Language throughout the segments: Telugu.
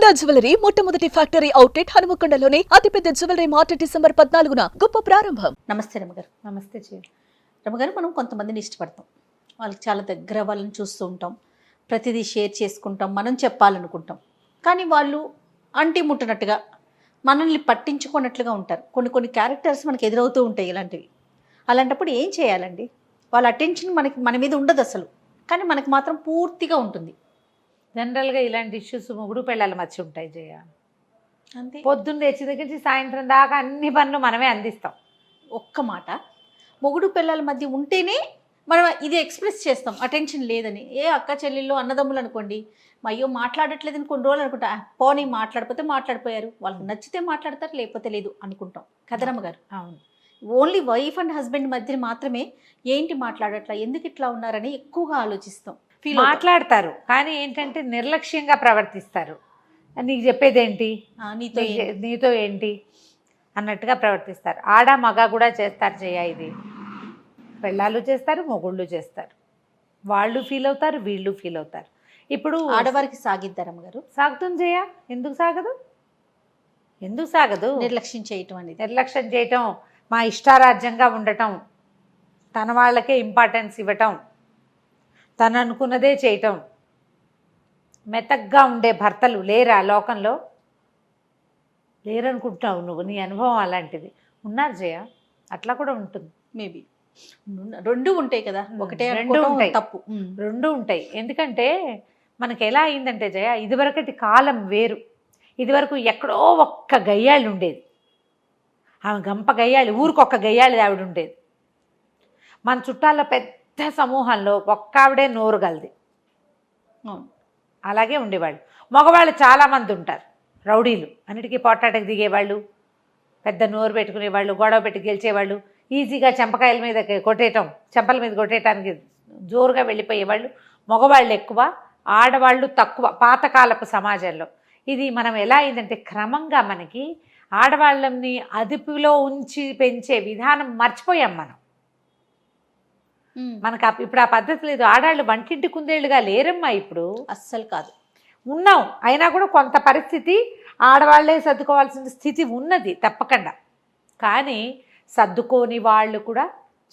కృష్ణా జ్యువెలరీ మొట్టమొదటి ఫ్యాక్టరీ అవుట్లెట్ హనుమకొండలోనే అతిపెద్ద జ్యువెలరీ మార్ట్ డిసెంబర్ 14న గొప్ప ప్రారంభం. నమస్తే రమగారు. నమస్తే రమగారు, మనం కొంతమందిని ఇష్టపడతాం, వాళ్ళకి చాలా దగ్గర వాళ్ళని చూస్తూ ఉంటాం, ప్రతిదీ షేర్ చేసుకుంటాం, మనం చెప్పాలనుకుంటాం. కానీ వాళ్ళు అంటి ముట్టనట్టుగా మనల్ని పట్టించుకున్నట్లుగా ఉంటారు. కొన్ని కొన్ని క్యారెక్టర్స్ మనకి ఎదురవుతూ ఉంటాయి ఇలాంటివి. అలాంటప్పుడు ఏం చేయాలండి? వాళ్ళ అటెన్షన్ మన మీద ఉండదు అసలు, కానీ మనకి మాత్రం పూర్తిగా ఉంటుంది. జనరల్గా ఇలాంటి ఇష్యూస్ మొగుడు పెళ్ళాల మధ్య ఉంటాయి జయ. అంతే. పొద్దున్న తెచ్చి దగ్గర నుంచి సాయంత్రం దాకా అన్ని పనులు మనమే అందిస్తాం. ఒక్క మాట, మొగుడు పిల్లల మధ్య ఉంటేనే మనం ఇది ఎక్స్ప్రెస్ చేస్తాం అటెన్షన్ లేదని. ఏ అక్క చెల్లెళ్ళు అన్నదమ్ములు అనుకోండి, అయ్యో మాట్లాడట్లేదని కొన్ని రోజులు అనుకుంటా, పోనీ మాట్లాడిపోతే మాట్లాడిపోయారు, వాళ్ళకి నచ్చితే మాట్లాడతారు, లేకపోతే లేదు అనుకుంటాం కదరమ్మ గారు. అవును. ఓన్లీ వైఫ్ అండ్ హస్బెండ్ మధ్య మాత్రమే ఏంటి మాట్లాడట్లా, ఎందుకు ఇట్లా ఉన్నారని ఎక్కువగా ఆలోచిస్తాం. మాట్లాడతారు కానీ ఏంటంటే నిర్లక్ష్యంగా ప్రవర్తిస్తారు. నీకు చెప్పేదేంటి, నీతో ఏంటి అన్నట్టుగా ప్రవర్తిస్తారు. ఆడ మగ కూడా చేస్తారు జయ. ఇది పెళ్ళాలు చేస్తారు, మొగుళ్ళు చేస్తారు. వాళ్ళు ఫీల్ అవుతారు, వీళ్ళు ఫీల్ అవుతారు. ఇప్పుడు ఆడవారికి సాగిద్దారమ్మ గారు. సాగుతుంది జయ. ఎందుకు సాగదు? ఎందుకు సాగదు? నిర్లక్ష్యం చేయటం అనేది. నిర్లక్ష్యం చేయటం, మా ఇష్టారాజ్యంగా ఉండటం, తన వాళ్ళకే ఇంపార్టెన్స్ ఇవ్వటం, తను అనుకున్నదే చేయటం. మెతగ్గా ఉండే భర్తలు లేరా లోకంలో? లేరనుకుంటున్నావు నువ్వు, నీ అనుభవం అలాంటిది. ఉన్నారు జయ, అట్లా కూడా ఉంటుంది. మేబీ రెండు ఉంటాయి కదా, ఒకటే రెండు ఉంటాయి, తప్పు రెండు ఉంటాయి. ఎందుకంటే మనకి ఎలా అయిందంటే జయ, ఇదివరకటి కాలం వేరు. ఇదివరకు ఎక్కడో ఒక్క గయ్యాళ్ళు ఉండేది, ఆమె గంప గయ్యాళి, ఊరికొక్క గయ్యాళి ఆవిడ ఉండేది. మన చుట్టాల్లో పెద్ద సమూహంలో ఒక్క ఆవిడే నోరు గలది. అలాగే ఉండేవాళ్ళు. మగవాళ్ళు చాలామంది ఉంటారు, రౌడీలు, అన్నిటికీ పోట్లాటకు దిగేవాళ్ళు, పెద్ద నోరు పెట్టుకునేవాళ్ళు, గొడవ పెట్టి గెలిచేవాళ్ళు, ఈజీగా చెంపకాయల మీద కొట్టేయటం, చెంపల మీద కొట్టేయటానికి జోరుగా వెళ్ళిపోయేవాళ్ళు. మగవాళ్ళు ఎక్కువ, ఆడవాళ్ళు తక్కువ పాతకాలపు సమాజంలో. ఇది మనం ఎలా అయిందంటే క్రమంగా మనకి ఆడవాళ్ళని అదుపులో ఉంచి పెంచే విధానం మర్చిపోయాం మనం. మనకు ఇప్పుడు ఆ పద్ధతి లేదు. ఆడాళ్ళు వంటింటి కుందేళ్ళుగా లేరమ్మా ఇప్పుడు, అస్సలు కాదు. ఉన్నాం, అయినా కూడా కొంత పరిస్థితి ఆడవాళ్లే సర్దుకోవాల్సిన స్థితి ఉన్నది తప్పకుండా. కానీ సర్దుకోని వాళ్ళు కూడా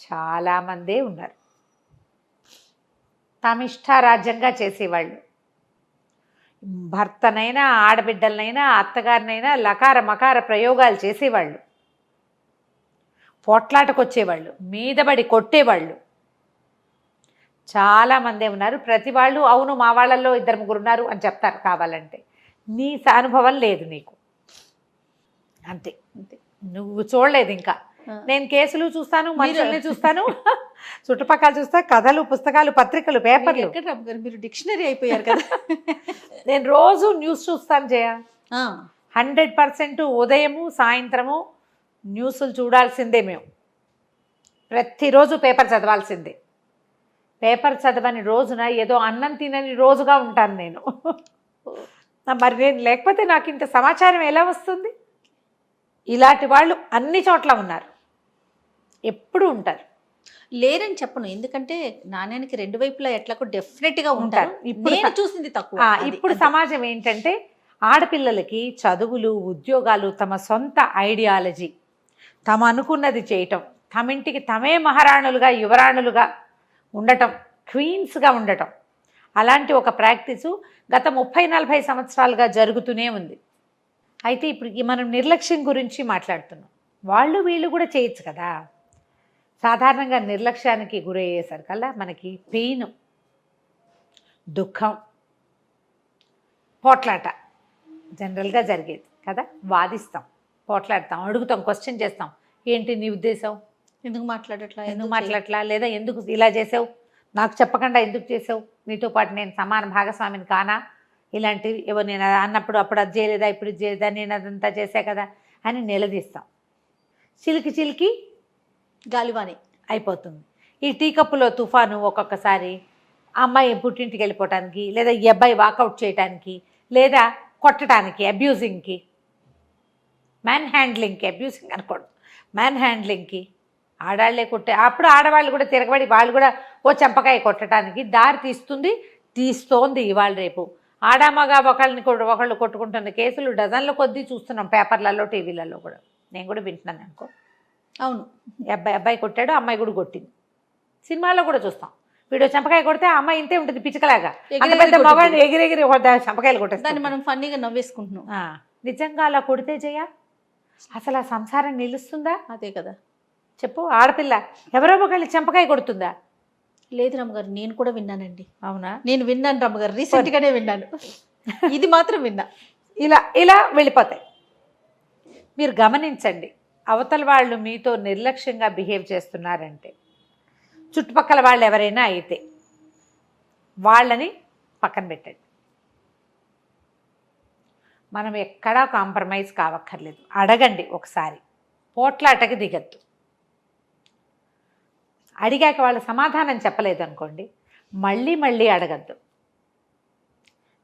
చాలామందే ఉన్నారు. తమ ఇష్టారాజ్యంగా చేసేవాళ్ళు. భర్తనైనా ఆడబిడ్డలనైనా అత్తగారినైనా లకార మకార ప్రయోగాలు చేసేవాళ్ళు, పోట్లాటకొచ్చేవాళ్ళు, మీదబడి కొట్టేవాళ్ళు చాలామందే ఉన్నారు. ప్రతి వాళ్ళు అవును మా వాళ్ళల్లో 2-3 ఉన్నారు అని చెప్తారు కావాలంటే. నీ అనుభవం లేదు నీకు, అంతే. నువ్వు చూడలేదు ఇంకా. నేను కేసులు చూస్తాను, మనుషుల్ని చూస్తాను, చుట్టుపక్కల చూస్తా, కథలు, పుస్తకాలు, పత్రికలు, పేపర్లు. మీరు డిక్షనరీ అయిపోయారు కదా. నేను రోజు న్యూస్ చూస్తాను జయ. 100% ఉదయము సాయంత్రము న్యూస్లు చూడాల్సిందే మేము. ప్రతిరోజు పేపర్ చదవాల్సిందే. పేపర్ చదవని రోజున ఏదో అన్నం తినని రోజుగా ఉంటాను నేను. మరి నేను లేకపోతే నాకు ఇంత సమాచారం ఎలా వస్తుంది? ఇలాంటి వాళ్ళు అన్ని చోట్ల ఉన్నారు, ఎప్పుడు ఉంటారు. లేరని చెప్పను, ఎందుకంటే నాణ్యానికి రెండు వైపులా ఎట్లా డెఫినెట్గా ఉంటారు. ఇప్పుడు చూసింది తక్కువ. ఇప్పుడు సమాజం ఏంటంటే ఆడపిల్లలకి చదువులు, ఉద్యోగాలు, తమ సొంత ఐడియాలజీ, తమ అనుకున్నది చేయటం, తమింటికి తమే మహారాణులుగా యువరాణులుగా ఉండటం, క్వీన్స్గా ఉండటం, అలాంటి ఒక ప్రాక్టీసు గత 30-40 సంవత్సరాలుగా జరుగుతూనే ఉంది. అయితే ఇప్పుడు మనం నిర్లక్ష్యం గురించి మాట్లాడుతున్నాం. వాళ్ళు వీళ్ళు కూడా చేయొచ్చు కదా. సాధారణంగా నిర్లక్ష్యానికి గురయ్యేసరికల్లా మనకి పెయిన్, దుఃఖం, పోట్లాట జనరల్గా జరిగేది కదా. వాదిస్తాం, పోట్లాడతాం, అడుగుతాం, క్వశ్చన్ చేస్తాం. ఏంటి నీ ఉద్దేశం, ఎందుకు మాట్లాడట్లా, లేదా ఎందుకు ఇలా చేసావు, నాకు చెప్పకుండా ఎందుకు చేసావు, నీతో పాటు నేను సమాన భాగస్వామిని కానా, ఇలాంటివి ఏవో నేను అన్నప్పుడు అప్పుడు అది చేయలేదా, ఇప్పుడు ఇది చేయలేదా, నేను అదంతా చేసా కదా అని నిలదీస్తాం. చిలికి గాలివాని అయిపోతుంది. ఈ టీ కప్పులో తుఫాను ఒక్కొక్కసారి అమ్మాయి పుట్టింటికి వెళ్ళిపోవటానికి, లేదా ఈ అబ్బాయి వాకౌట్ చేయటానికి, లేదా కొట్టడానికి, అబ్యూజింగ్కి, మ్యాన్ హ్యాండ్లింగ్కి, అబ్యూజింగ్ అనకూడదు, మ్యాన్ హ్యాండ్లింగ్కి ఆడాళ్లే కొట్టే, అప్పుడు ఆడవాళ్ళు కూడా తిరగబడి వాళ్ళు కూడా ఓ చెంపకాయ కొట్టడానికి దారి తీస్తోంది ఇవాళ రేపు. ఆడామగా ఒకళ్ళు కొట్టుకుంటున్న కేసులు డజన్ల కొద్దీ చూస్తున్నాం పేపర్లలో టీవీలలో కూడా. నేను కూడా వింటున్నాను అనుకో. అవును. అబ్బాయి కొట్టాడు, అమ్మాయి కూడా కొట్టింది. సినిమాల్లో కూడా చూస్తాం. వీడు చంపకాయ కొడితే ఆ అమ్మాయి ఇంతే ఉంటుంది పిచ్చకలాగా, అంత పెద్ద మగాడిని ఎగిరెగిరి చంపకాయలు కొట్టేస్తాను. దాన్ని మనం ఫన్నీగా నవ్వేసుకుంటున్నాం. నిజంగా అలా కొడితే జయ అసలు ఆ సంసారం నిలుస్తుందా? అదే కదా. చెప్పు, ఆడపిల్ల ఎవరో ఒకళ్ళు చంపకాయ కొడుతుందా? లేదు రమ్మగారు, నేను కూడా విన్నానండి. అవునా? నేను విన్నాను రమ్మగారు, రీసెంట్గానే విన్నాను. ఇది మాత్రం విన్నా. ఇలా వెళ్ళిపోతాయి. మీరు గమనించండి, అవతల వాళ్ళు మీతో నిర్లక్ష్యంగా బిహేవ్ చేస్తున్నారంటే, చుట్టుపక్కల వాళ్ళు ఎవరైనా అయితే వాళ్ళని పక్కన పెట్టండి. మనం ఎక్కడా కాంప్రమైజ్ కావక్కర్లేదు. అడగండి ఒకసారి, పోట్లాటకి దిగద్దు. అడిగాక వాళ్ళ సమాధానం చెప్పలేదు అనుకోండి, మళ్ళీ అడగద్దు.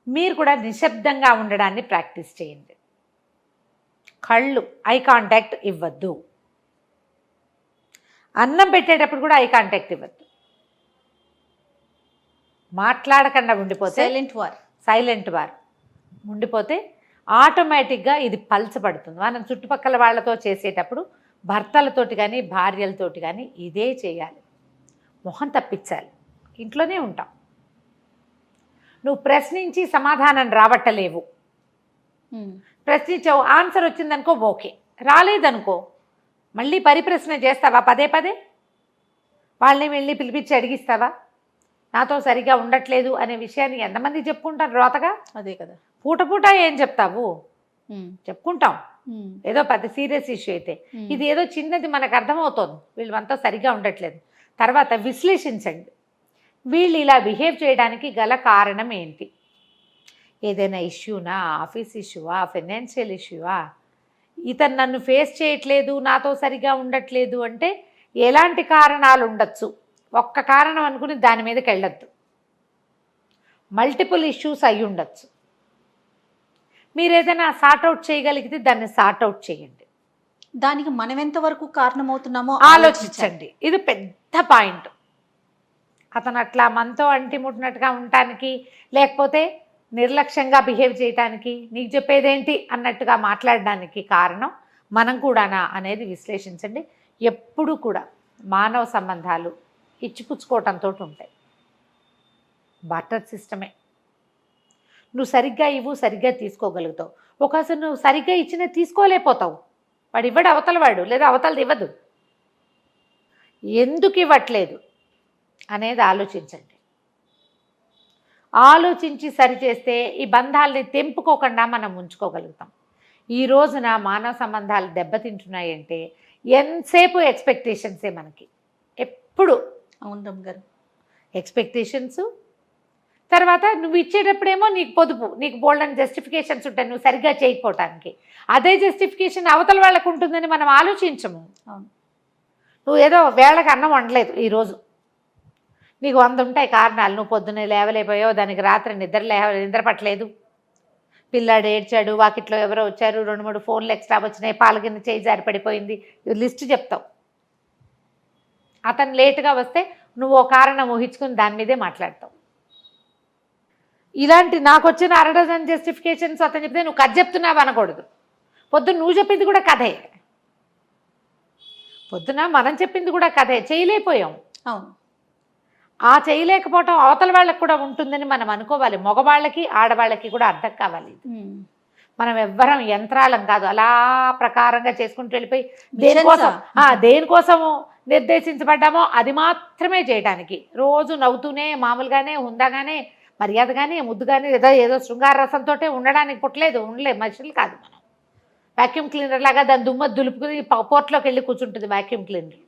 మీరు కూడా నిశ్శబ్దంగా ఉండడాన్ని ప్రాక్టీస్ చేయండి. కళ్ళు ఐ కాంటాక్ట్ ఇవ్వద్దు. అన్నం పెట్టేటప్పుడు కూడా ఐ కాంటాక్ట్ ఇవ్వద్దు. మాట్లాడకుండా ఉండిపోతే సైలెంట్ వార్ ఉండిపోతే ఆటోమేటిక్గా ఇది పల్చబడుతుంది. మనం చుట్టుపక్కల వాళ్ళతో చేసేటప్పుడు భర్తలతోటి కానీ భార్యలతోటి కానీ ఇదే చేయాలి. మొహం తప్పించాలి. ఇంట్లోనే ఉంటాం, నువ్వు ప్రశ్నించి సమాధానం రావట్టలేవు. ప్రశ్నించావు, ఆన్సర్ వచ్చిందనుకో ఓకే, రాలేదనుకో మళ్ళీ పరిప్రశ్న చేస్తావా? పదే వాళ్ళని వెళ్ళి పిలిపించి అడిగిస్తావా? నాతో సరిగా ఉండట్లేదు అనే విషయాన్ని ఎంతమంది చెప్పుకుంటారు రోతగా? అదే కదా. పూట ఏం చెప్తావు? చెప్పుకుంటాం. ఏదో పెద్ద సీరియస్ ఇష్యూ అయితే, ఇది ఏదో చిన్నది మనకు అర్థమవుతోంది, వీళ్ళు మనతో సరిగా ఉండట్లేదు. తర్వాత విశ్లేషించండి, వీళ్ళు ఇలా బిహేవ్ చేయడానికి గల కారణం ఏంటి? ఏదైనా ఇష్యూనా, ఆఫీస్ ఇష్యూవా, ఫైనాన్షియల్ ఇష్యూవా? ఇతను నన్ను ఫేస్ చేయట్లేదు, నాతో సరిగా ఉండట్లేదు అంటే ఎలాంటి కారణాలు ఉండొచ్చు? ఒక్క కారణం అనుకుని దాని మీదకి వెళ్ళొద్దు. మల్టిపుల్ ఇష్యూస్ అయి ఉండొచ్చు. మీరు ఏదైనా సార్ట్అవుట్ చేయగలిగితే దాన్ని సార్ట్అవుట్ చేయండి. దానికి మనం ఎంతవరకు కారణమవుతున్నామో ఆలోచించండి. ఇది పెద్ద పాయింట్. అతను అట్లా మనతో అంటిముట్టినట్టుగా ఉండటానికి, లేకపోతే నిర్లక్ష్యంగా బిహేవ్ చేయటానికి, నీకు చెప్పేదేంటి అన్నట్టుగా మాట్లాడడానికి కారణం మనం కూడానా అనేది విశ్లేషించండి. ఎప్పుడు కూడా మానవ సంబంధాలు ఇచ్చిపుచ్చుకోవటంతో ఉంటాయి. బార్టర్ సిస్టమే. నువ్వు సరిగ్గా ఇవ్వు, సరిగ్గా తీసుకోగలుగుతావు. ఒకసారి నువ్వు సరిగ్గా ఇచ్చినా తీసుకోలేకపోతావు. వాడు ఇవ్వడు అవతలవాడు, లేదా అవతలది ఇవ్వదు. ఎందుకు ఇవ్వట్లేదు అనేది ఆలోచించండి. ఆలోచించి సరిచేస్తే ఈ బంధాలని తెంపుకోకుండా మనం ఉంచుకోగలుగుతాం. ఈ రోజున మానవ సంబంధాలు దెబ్బతింటున్నాయంటే ఎంతసేపు ఎక్స్పెక్టేషన్సే మనకి. ఎప్పుడు అవును గారు, ఎక్స్పెక్టేషన్స్. తర్వాత నువ్వు ఇచ్చేటప్పుడేమో నీకు పొదుపు, నీకు బోల్డన్ జస్టిఫికేషన్స్ ఉంటాయి నువ్వు సరిగ్గా చేయకపోవటానికి. అదే జస్టిఫికేషన్ అవతల వాళ్ళకు ఉంటుందని మనం ఆలోచించము. అవును. నువ్వు ఏదో వేళకు అన్నం వండలేదు ఈరోజు, నీకు 100 ఉంటాయి కారణాలు. నువ్వు పొద్దున్నే లేవలేకపోయావు, దానికి రాత్రి నిద్ర పట్టలేదు, పిల్లాడు ఏడ్చాడు, వాకిట్లో ఎవరో వచ్చారు, 2-3 ఫోన్లు ఎక్స్ట్రా వచ్చినాయి, పాలగిన్న చేయి జారి పడిపోయింది, లిస్ట్ చెప్తావు. అతను లేటుగా వస్తే నువ్వు ఓ కారణం ఊహించుకుని దాని మీదే మాట్లాడతావు. ఇలాంటి నాకు వచ్చిన 1 డజన్ జస్టిఫికేషన్స్ అతను చెప్తే నువ్వు కథ చెప్తున్నావు అనకూడదు. పొద్దున్న నువ్వు చెప్పింది కూడా కథే, పొద్దున మనం చెప్పింది కూడా కథే. చేయలేకపోయాం. అవును. ఆ చేయలేకపోవటం అవతల వాళ్ళకి కూడా ఉంటుందని మనం అనుకోవాలి. మగవాళ్ళకి ఆడవాళ్ళకి కూడా అర్థం కావాలి. మనం ఎవ్వరం యంత్రాలం కాదు. అలా ప్రకారంగా చేసుకుంటూ వెళ్ళిపోయి దేనికోసము నిర్దేశించబడ్డామో అది మాత్రమే చేయడానికి, రోజు నవ్వుతూనే మామూలుగానే హుందాగానే మర్యాదగానే ముద్దుగానే ఏదో శృంగార రసంతో ఉండడానికి ఉండలేదు మనుషులు కాదు మనం. వాక్యూమ్ క్లీనర్ లాగా దాని దుమ్మ దులుపుకుని పోర్ట్లోకి వెళ్ళి కూర్చుంటుంది వాక్యూమ్ క్లీనర్.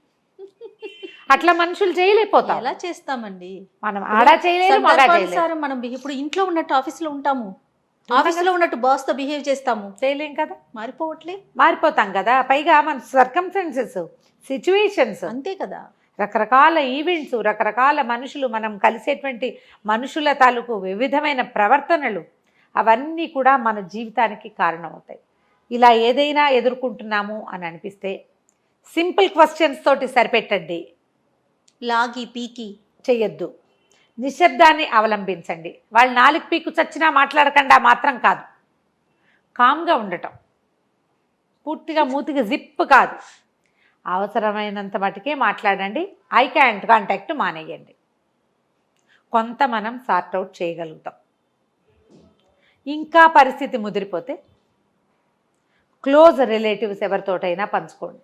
అట్లా మనుషులు చేయలేకపోతాం. ఎలా చేస్తామండి మనం? ఆడా చేయలేదు, మగా చేయలేదు. మనం ఇప్పుడు ఇంట్లో ఉన్నట్టు ఆఫీస్లో ఉంటాము, ఆఫీస్లో ఉన్నట్టు బాస్తో బిహేవ్ చేస్తాము, చేయలేం కదా. మారిపోతాం కదా. పైగా మన సర్కమ్స్టాన్సెస్, సిచ్యువేషన్స్ అంతే కదా. రకరకాల ఈవెంట్స్, రకరకాల మనుషులు, మనం కలిసేటువంటి మనుషుల తాలూకు వివిధమైన ప్రవర్తనలు, అవన్నీ కూడా మన జీవితానికి కారణమవుతాయి. ఇలా ఏదైనా ఎదుర్కొంటున్నాము అని అనిపిస్తే సింపుల్ క్వశ్చన్స్ తోటి సరిపెట్టండి. లాగి పీకి చెయ్యొద్దు. నిశ్శబ్దాన్ని అవలంబించండి. వాళ్ళు నాలుగు పీకు చచ్చినా మాట్లాడకుండా మాత్రం కాదు, కామ్గా ఉండటం, పూర్తిగా మూతికి జిప్ కాదు, అవసరమైనంత మటుకే మాట్లాడండి. ఐ కాంటాక్ట్ మానేయండి. కొంత మనం సార్ట్అవుట్ చేయగలుగుతాం. ఇంకా పరిస్థితి ముదిరిపోతే క్లోజ్ రిలేటివ్స్ ఎవరితోటైనా పంచుకోండి.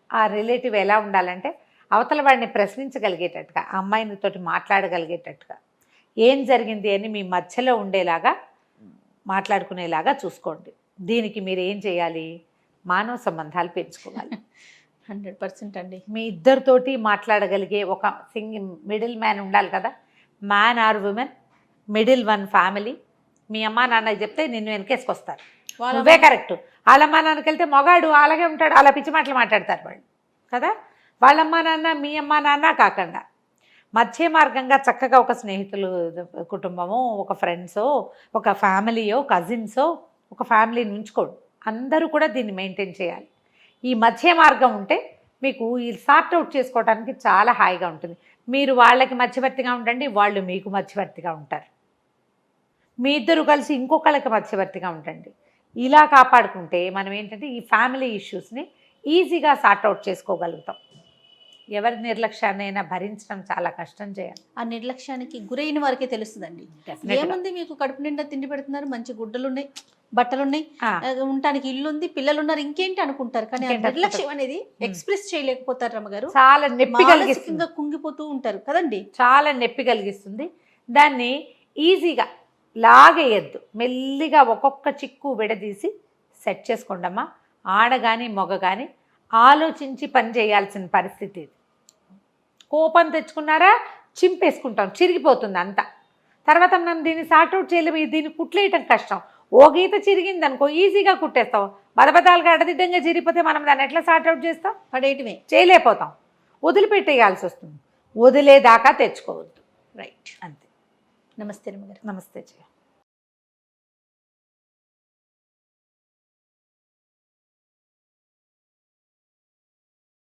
ఆ రిలేటివ్ ఎలా ఉండాలంటే అవతల వాడిని ప్రశ్నించగలిగేటట్టుగా, ఆ అమ్మాయినితోటి మాట్లాడగలిగేటట్టుగా, ఏం జరిగింది అని మీ మధ్యలో ఉండేలాగా మాట్లాడుకునేలాగా చూసుకోండి. దీనికి మీరు ఏం చేయాలి? మానవ సంబంధాలు పెంచుకోవాలి. 100% అండి. మీ ఇద్దరితోటి మాట్లాడగలిగే ఒక మిడిల్ మ్యాన్ ఉండాలి కదా. Man or women, middle one family. మీ అమ్మా నాన్నకి చెప్తే నిన్ను వెనకేసుకొస్తారు, నువ్వే కరెక్ట్. వాళ్ళమ్మా నాన్నకి వెళ్తే మొగాడు అలాగే ఉంటాడు, అలా పిచ్చి మాటలు మాట్లాడతారు వాళ్ళు కదా. వాళ్ళమ్మా నాన్న మీ అమ్మా నాన్న కాకుండా మధ్య మార్గంగా చక్కగా ఒక స్నేహితులు కుటుంబమో, ఒక ఫ్రెండ్సో, ఒక ఫ్యామిలీయో, కజిన్సో, ఒక ఫ్యామిలీని ఉంచుకోండి. అందరూ కూడా దీన్ని మెయింటైన్ చేయాలి. ఈ మధ్య మార్గం ఉంటే మీకు ఈ సార్ట్అవుట్ చేసుకోవడానికి చాలా హాయిగా ఉంటుంది. మీరు వాళ్ళకి మధ్యవర్తిగా ఉండండి, వాళ్ళు మీకు మధ్యవర్తిగా ఉంటారు. మీ ఇద్దరు కలిసి ఇంకొకళ్ళకి మధ్యవర్తిగా ఉండండి. ఇలా కాపాడుకుంటే మనం ఏంటంటే ఈ ఫ్యామిలీ ఇష్యూస్ని ఈజీగా సార్ట్అవుట్ చేసుకోగలుగుతాం. ఎవరి నిర్లక్ష్యాన్నైనా భరించడం చాలా కష్టం చేయాలి. ఆ నిర్లక్ష్యానికి గురైన వారికే తెలుస్తుందండి. ఏముంది, మీకు కడుపు నిండా తిండి పెడుతున్నారు, మంచి గుడ్డలు ఉన్నాయి, బట్టలు ఉన్నాయి, ఉండటానికి ఇల్లు ఉంది, పిల్లలు ఉన్నారు, ఇంకేంటి అనుకుంటారు. కానీ ఆ నిర్లక్ష్యం అనేది ఎక్స్ప్రెస్ చేయలేకపోతారు రమ్మగారు. చాలా నొప్పి కలిగిస్తుంది, కుంగిపోతూ ఉంటారు కదండి. చాలా నొప్పి కలిగిస్తుంది. దాన్ని ఈజీగా లాగేయద్దు, మెల్లిగా ఒక్కొక్క చిక్కు విడదీసి సెట్ చేసుకోండమ్మా. ఆడగాని మగ కానీ ఆలోచించి పని చేయాల్సిన పరిస్థితి ఇది. కోపం తెచ్చుకున్నారా చింపేసుకుంటాం, చిరిగిపోతుంది అంతా. తర్వాత మనం దీన్ని సార్ట్అవుట్ చేయలేము, దీన్ని కుట్లేయటం కష్టం. ఓ గీత చిరిగింది అనుకో ఈజీగా కుట్టేస్తాం, బదబదాలుగా అడదిడ్డంగా చిరిగిపోతే మనం దాన్ని ఎట్లా సార్ట్అవుట్ చేస్తాం? పడేయటమే, చేయలేకపోతాం, వదిలిపెట్టేయాల్సి వస్తుంది. వదిలేదాకా తెచ్చుకోవద్దు. రైట్. అంతే. నమస్తే రమ్మగారు. నమస్తే జయ.